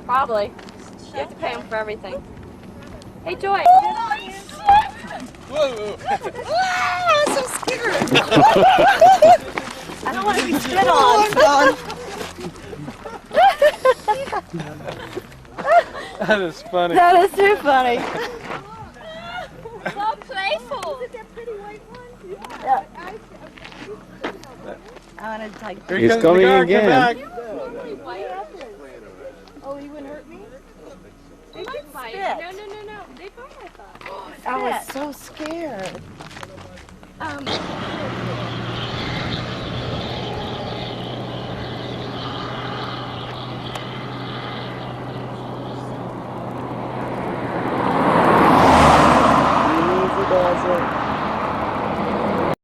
Probably. You have to pay him for everything. Hey, Joy. Whoa! I'm so scared. I don't want to be spit on. That is funny. That is too funny. So playful. Yeah. I want to take. Here He's comes the coming car, again. come back. Oh, he wouldn't hurt me? They might bite. No. They bite, I thought. I was so scared.